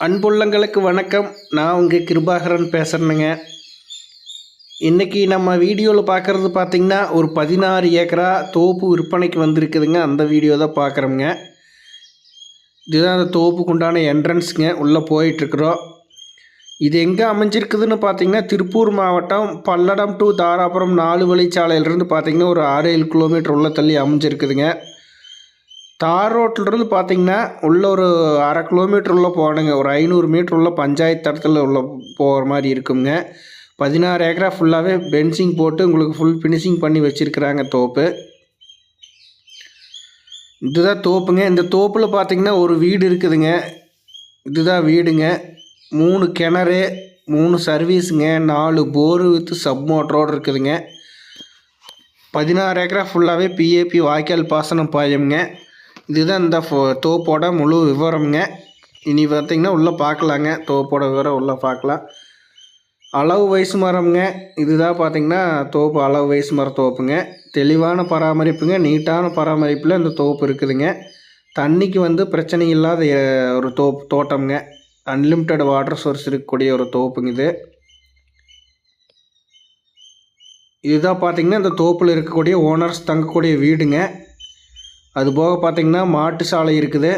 அன்புள்ளங்களுக்கு வணக்கம். நான் உங்கள் கிருபாகரன் பேசுகிறேனுங்க. இன்றைக்கி நம்ம வீடியோவில் பார்க்குறது பார்த்திங்கன்னா ஒரு 16 ஏக்கரா தோப்பு விற்பனைக்கு வந்திருக்குதுங்க. அந்த வீடியோ தான் பார்க்குறோங்க. இதுதான் அந்த தோப்புக்கு உண்டான என்ட்ரன்ஸுங்க. உள்ளே போயிட்டுருக்குறோம். இது எங்கே அமைஞ்சிருக்குதுன்னு பார்த்திங்கன்னா திருப்பூர் மாவட்டம் பல்லடம் டு தாராபுரம் 4 வழிச்சாலையிலேருந்து பார்த்திங்கன்னா ஒரு 6-7 கிலோமீட்டர் உள்ள தள்ளி அமைஞ்சிருக்குதுங்க. தார் ரோட்டிலிருந்து பார்த்திங்கன்னா உள்ள ஒரு 1/2 கிலோமீட்டர் உள்ள போகணுங்க. ஒரு 500 மீட்டர் உள்ள பஞ்சாயத்து தடத்தில் உள்ள போகிற மாதிரி இருக்குங்க. 16 ஏக்கரா ஃபுல்லாகவே பென்சிங் போட்டு உங்களுக்கு ஃபுல் ஃபினிஷிங் பண்ணி வச்சுருக்குறாங்க தோப்பு. இதுதான் தோப்புங்க. இந்த தோப்பில் பார்த்திங்கன்னா ஒரு வீடு இருக்குதுங்க. இதுதான் வீடுங்க. 3 கிணறு, 3 சர்வீஸுங்க, 4 போரு வித் சப் மோட்டரோடு இருக்குதுங்க. 16 ஏக்கரா ஃபுல்லாகவே பிஏபி வாய்க்கால் பாசனம் பாயம்ங்க. இதுதான் இந்த தோப்போட முழு விவரம்ங்க. இனி பார்த்திங்கன்னா உள்ளே பார்க்கலாங்க. தோப்போட விவரம் உள்ளே பார்க்கலாம். அளவு வயசு மரம்ங்க. இதுதான் பார்த்திங்கன்னா தோப்பு அளவு வயசு மர தோப்புங்க. தெளிவான பராமரிப்புங்க. நீட்டான பராமரிப்பில் இந்த தோப்பு இருக்குதுங்க. தண்ணிக்கு பிரச்சனை இல்லாத ஒரு தோட்டம்ங்க. அன்லிமிட்டெட் வாட்டர் சோர்ஸ் இருக்கக்கூடிய ஒரு தோப்புங்க இது. இதுதான் பார்த்திங்கன்னா இந்த தோப்பில் இருக்கக்கூடிய ஓனர்ஸ் தங்கக்கூடிய வீடுங்க. அதுபோக பார்த்திங்கன்னா மாட்டு சாலை இருக்குது.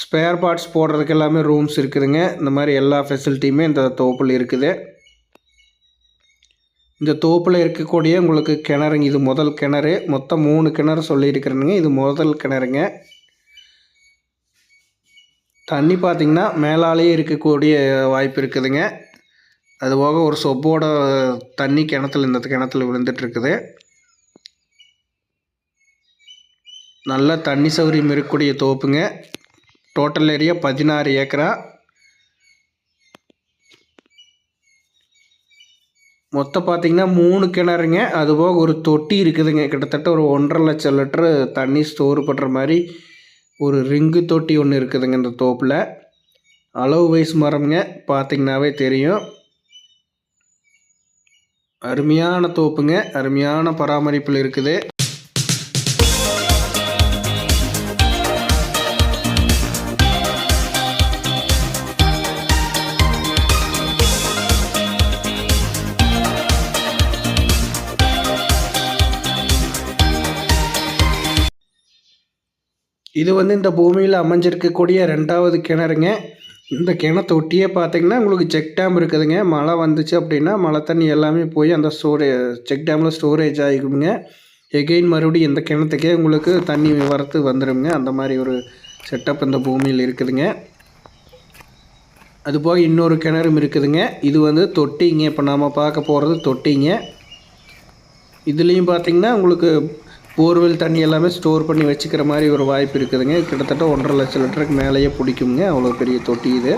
ஸ்பேர் பார்ட்ஸ் போடுறதுக்கு எல்லாமே ரூம்ஸ் இருக்குதுங்க. இந்த மாதிரி எல்லா ஃபெசிலிட்டியுமே இந்த தோப்பில் இருக்குது. இந்த தோப்பில் இருக்கக்கூடிய உங்களுக்கு கிணறுங்க. இது முதல் கிணறு. மொத்தம் 3 கிணறு சொல்லியிருக்கிறேனுங்க. இது முதல் கிணறுங்க. தண்ணி பார்த்திங்கன்னா மேலாலேயே இருக்கக்கூடிய வாய்ப்பு இருக்குதுங்க. அதுபோக ஒரு சொப்போட தண்ணி இந்த கிணத்துல விழுந்துட்டுருக்குது. நல்ல தண்ணி சௌகரியம் இருக்கக்கூடிய தோப்புங்க. டோட்டல் ஏரியா 16 ஏக்கரா. மொத்தம் பார்த்திங்கன்னா 3 கிணறுங்க. அதுபோக ஒரு தொட்டி இருக்குதுங்க. கிட்டத்தட்ட ஒரு 1.5 லட்சம் லிட்டரு தண்ணி ஸ்டோர் பண்ணுற மாதிரி ஒரு ரிங்கு தொட்டி ஒன்று இருக்குதுங்க இந்த தோப்பில். அளவு வயசு மரம்ங்க. பார்த்திங்கனாவே தெரியும். அருமையான தோப்புங்க. அருமையான பராமரிப்பில் இருக்குது. இது இந்த பூமியில் அமைஞ்சிருக்கக்கூடிய 2வது கிணறுங்க. இந்த கிணத்தை ஒட்டியே பார்த்திங்கன்னா உங்களுக்கு செக் டேம் இருக்குதுங்க. மழை வந்துச்சு அப்படின்னா மழை தண்ணி எல்லாமே போய் அந்த செக் டேமில் ஸ்டோரேஜ் ஆகிக்குங்க. எகெயின் மறுபடியும் இந்த கிணத்துக்கே உங்களுக்கு தண்ணி வரத்து வந்துடுங்க. அந்த மாதிரி ஒரு செட்டப் இந்த பூமியில் இருக்குதுங்க. அதுபோக இன்னொரு கிணறும் இருக்குதுங்க. இது தொட்டிங்க. இப்போ நாம் பார்க்க போகிறது தொட்டிங்க. இதுலேயும் பார்த்திங்கன்னா உங்களுக்கு போர்வெல் தண்ணி எல்லாமே ஸ்டோர் பண்ணி வச்சுக்கிற மாதிரி ஒரு வாய்ப்பு இருக்குதுங்க. கிட்டத்தட்ட 1.5 லட்சம் லிட்டருக்கு மேலேயே பிடிக்குங்க. அவ்வளோ பெரிய தொட்டி இது.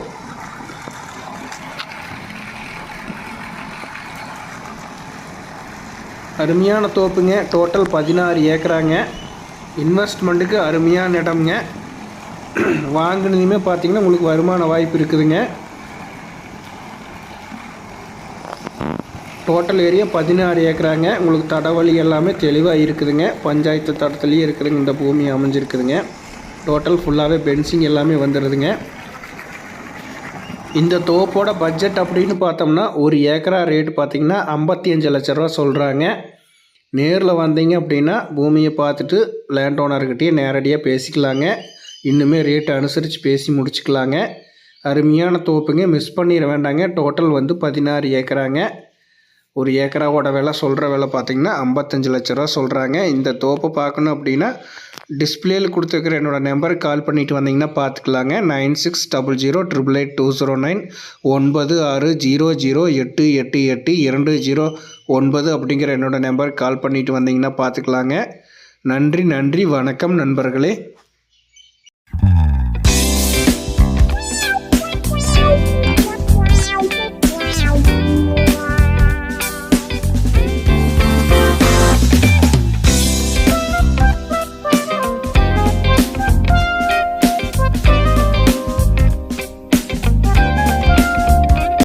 அருமையான தோப்புங்க. டோட்டல் 16 ஏக்கராங்க. இன்வெஸ்ட்மெண்ட்டுக்கு அருமையான இடம்ங்க. வாங்கினதுமே பார்த்திங்கன்னா உங்களுக்கு வருமான வாய்ப்பு இருக்குதுங்க. Total area 16 ஏக்கராங்க. உங்களுக்கு தடவழி எல்லாமே தெளிவாக இருக்குதுங்க. பஞ்சாயத்து தடத்துலேயே இருக்குதுங்க. இந்த பூமி அமைஞ்சிருக்குதுங்க. டோட்டல் ஃபுல்லாகவே பென்சிங் எல்லாமே வந்துடுதுங்க. இந்த தோப்போட பட்ஜெட் அப்படின்னு பார்த்தோம்னா ஒரு ஏக்கரா ரேட்டு பார்த்திங்கன்னா 55 லட்ச ரூபா சொல்கிறாங்க. நேரில் வந்தீங்க அப்படின்னா பூமியை பார்த்துட்டு லேண்ட் ஓனர்கிட்டயே நேரடியாக பேசிக்கலாங்க. இன்னுமே ரேட்டு அனுசரித்து பேசி முடிச்சுக்கலாங்க. அருமையான தோப்புங்க. மிஸ் பண்ணிட வேண்டாங்க. டோட்டல் 16 ஏக்கராங்க. ஒரு ஏக்கராவோட விலை சொல்கிற விலை பார்த்திங்கன்னா 55 லட்ச ரூபா சொல்கிறாங்க. இந்த தோப்பை பார்க்கணும் அப்படின்னா டிஸ்பிளேயில் கொடுத்துருக்குற என்னோடய நம்பருக்கு கால் பண்ணிவிட்டு வந்தீங்கன்னா பார்த்துக்கலாங்க. 9600888209 9600888209 அப்படிங்கிற என்னோடய நம்பருக்கு கால் பண்ணிவிட்டு வந்தீங்கன்னா பார்த்துக்கலாங்க. நன்றி வணக்கம் நண்பர்களே.